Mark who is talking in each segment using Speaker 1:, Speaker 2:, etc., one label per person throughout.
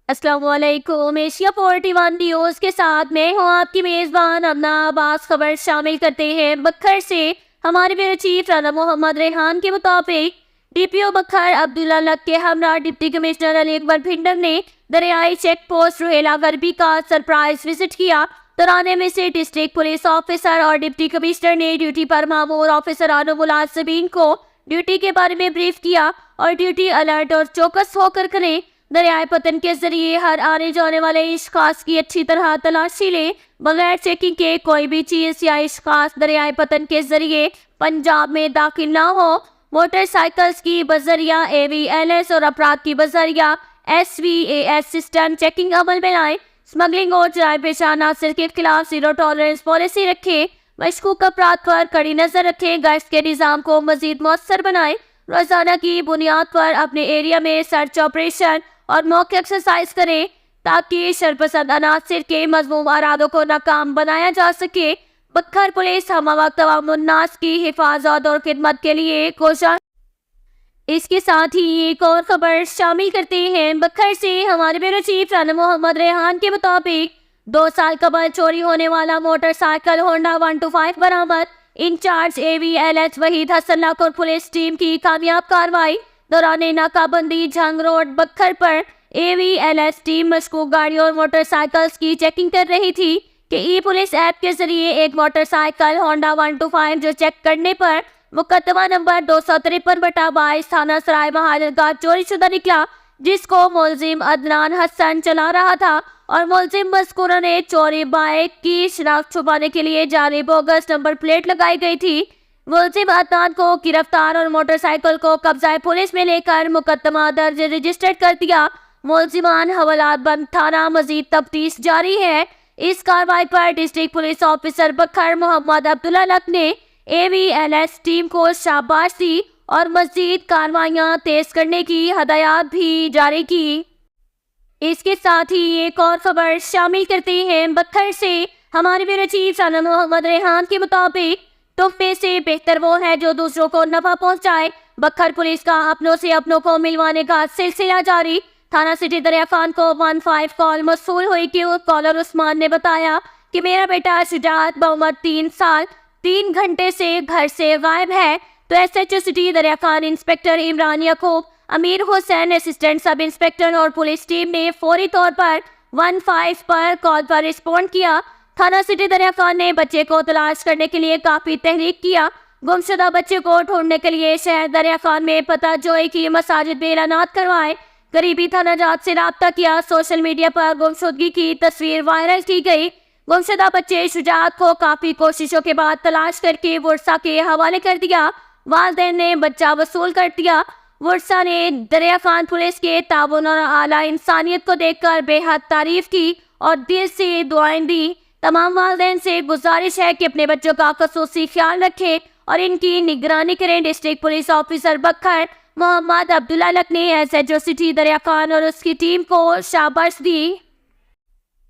Speaker 1: السلام علیکم۔ Asia 41 news کے ساتھ میں ہوں آپ کی میزبان امنا عباس۔ خبر شامل کرتے ہیں بکھر سے۔ ہمارے بیورو چیف رانا محمد ریحان کے مطابق ڈی پی او بکھر عبداللہ لک کے ہمراہ ڈپٹی کمشنر علی اکبر بھنڈر نے دریائی چیک پوسٹ روہیلا غربی کا سرپرائز وزٹ کیا۔ دورانیے میں سے ڈسٹرکٹ پولیس آفیسر اور ڈپٹی کمشنر نے ڈیوٹی پر مامور آفیسران و ملازمین کو ڈیوٹی کے بارے میں بریف کیا اور ڈیوٹی الرٹ اور چوکس ہو کر کریں۔ دریائے پتن کے ذریعے ہر آنے جانے والے اشخاص کی اچھی طرح تلاشی لیں۔ بغیر چیکنگ کے کوئی بھی چیز یا اشخاص دریائے پتن کے ذریعے پنجاب میں داخل نہ ہو۔ موٹر سائیکلز کی بذریعہ AVLS اور افراد کی بذریعہ SVAS سسٹم چیکنگ عمل میں لائیں۔ اسمگلنگ اور جرائم پیشہ عناصر کے خلاف زیرو ٹالرنس پالیسی رکھیں۔ مشکوک افراد پر کڑی نظر رکھیں۔ گشت کے نظام کو مزید مؤثر بنائیں۔ روزانہ کی بنیاد پر اپنے ایریا میں سرچ آپریشن اور موقع ایکسرسائز کریں تاکہ شرپسند عناصر کے مذموم ارادوں کو ناکام بنایا جا سکے۔ بکھر پولیس ہمہ وقت عوام الناس کی حفاظت اور خدمت کے لیے کوشاں۔ اس کے ساتھ ہی ایک اور خبر شامل کرتے ہیں بکھر سے۔ ہمارے بیورو چیف رانا محمد ریحان کے مطابق 2 سال قبل چوری ہونے والا موٹر سائیکل ہونڈا 125 برآمد۔ انچارج AVLS وحید حسن لاکھ اور پولیس ٹیم کی کامیاب کارروائی۔ دوران ناکہ بندی جھنگ روڈ بکھر پر AVLS ٹیم مشکوک گاڑیوں اور موٹر سائیکلز کی چیکنگ کر رہی تھی کہ ای پولیس ایپ کے ذریعے ایک موٹر سائیکل ہونڈا 125 جو چیک کرنے پر مقدمہ نمبر 253/22 تھانہ سرائے مہاجر کا چوری شدہ نکلا، جس کو ملزم عدنان حسن چلا رہا تھا اور ملزم مذکورہ نے چوری بائک کی شناخت چھپانے کے لیے جعلی بوگس نمبر پلیٹ لگائی گئی تھی۔ ملزم عدنان کو گرفتار اور موٹر سائیکل کو قبضہ پولیس میں لے کر مقدمہ درج رجسٹرڈ کر دیا۔ ملزمان حوالات بند تھانہ۔ مزید تفتیش جاری ہے۔ اس کارروائی پر ڈسٹرکٹ پولیس آفیسر بکھر محمد عبداللہ لک نے AVLS ٹیم کو شاباش دی اور مزید کارروائیاں تیز کرنے کی ہدایات بھی جاری کی۔ اس کے ساتھ ہی ایک اور خبر شامل کرتے ہیں بکھر سے۔ ہمارے بیورو چیف رانا محمد ریحان کے مطابق تحفے سے بہتر وہ ہے جو دوسروں کو نفع پہنچائے۔ بکھر پولیس کا اپنوں سے اپنوں کو ملوانے کا سلسلہ جاری۔ تھانہ سٹی دریا خان کو 15 کال موصول ہوئی کہ کالر عثمان نے بتایا کہ میرا بیٹا شجاعت بعمر 3 سال 3 گھنٹے سے گھر سے غائب ہے، تو SHO سٹی دریا خان انسپکٹر عمران یعقوب، امیر حسین اسسٹنٹ سب انسپکٹر اور پولیس ٹیم نے فوری طور پر 15 پر کال پر رسپونڈ کیا۔ تھانہ سٹی دریا خان نے بچے کو تلاش کرنے کے لیے کافی تحریک کیا۔ گمشدہ بچے کو ڈھونڈنے کے لیے شہر دریا خان میں پتہ جوئی کی مساجد میں اعلانات کروائے۔ قریبی تھانہ جات سے رابطہ کیا۔ سوشل میڈیا پر گمشدگی کی تصویر وائرل کی گئی۔ گمشدہ بچے شجاعت کو کافی کوششوں کے بعد تلاش کر کے ورثہ کے حوالے کر دیا۔ والدین نے بچہ وصول کر دیا۔ ورثہ نے دریا خان پولیس کے تعاون اور اعلیٰ انسانیت کو دیکھ کر بے حد تعریف کی اور دل سے دعائیں دی۔ تمام والدین سے گزارش ہے کہ اپنے بچوں کا خصوصی خیال رکھیں اور ان کی نگرانی کریں۔ ڈسٹرکٹ پولیس آفیسر بکھر محمد عبداللہ لک نے SHO سٹی دریا خان اور اس کی ٹیم کو شاباش دی۔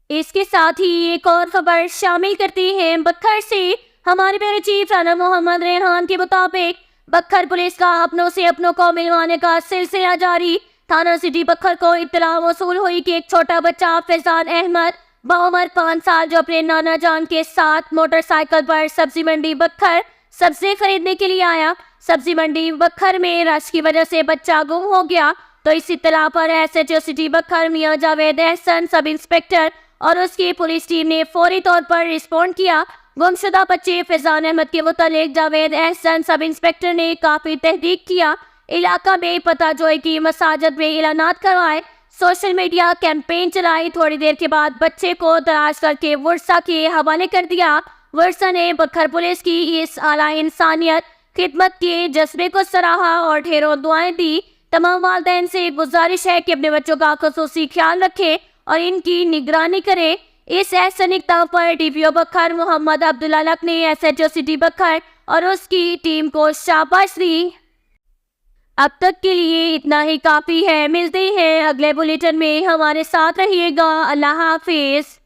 Speaker 1: اس کے ساتھ ہی ایک اور خبر شامل کرتی ہیں بکھر سے۔ ہمارے بیورو چیف رانا محمد ریحان کے مطابق بکھر پولیس کا اپنوں سے اپنوں کو ملوانے کا سلسلہ جاری۔ تھانہ سٹی بکھر کو اطلاع موصول ہوئی کہ ایک چھوٹا بچہ فیضان احمد بعمر 5 سال جو اپنے نانا جان کے ساتھ موٹر سائیکل پر سبزی منڈی بکھر سبزی خریدنے کے لیے آیا۔ سبزی منڈی بکھر میں رش کی وجہ سے بچہ گم ہو گیا، تو اس اطلاع پر SHO سٹی بکھر میاں جاوید احسن سب انسپکٹر اور اس کی پولیس ٹیم نے فوری طور پر رسپونڈ کیا۔ گمشدہ بچے فیضان احمد کے متعلق جاوید احسن سب انسپکٹر نے کافی تحقیق کیا، علاقہ میں پتہ جوئی کی مساجد میں اعلانات کروائے، سوشل میڈیا کیمپین چلائی۔ تھوڑی دیر کے بعد بچے کو تلاش کر کے ورثہ کے حوالے کر دیا۔ ورثہ نے بکھر پولیس کی اس اعلیٰ انسانیت خدمت کے جذبے کو سراہا اور ڈھیروں دعائیں دی۔ تمام والدین سے گزارش ہے کہ اپنے بچوں کا خصوصی خیال رکھیں اور ان کی نگرانی کریں۔ اس احسن اقدام پر DPO بکھر محمد عبداللہ لک نے SHO سٹی بکھر اور اس کی ٹیم کو شاباش دی۔ اب تک کے لیے اتنا ہی کافی ہے۔ ملتے ہیں اگلے بلیٹن میں، ہمارے ساتھ رہیے گا۔ اللہ حافظ۔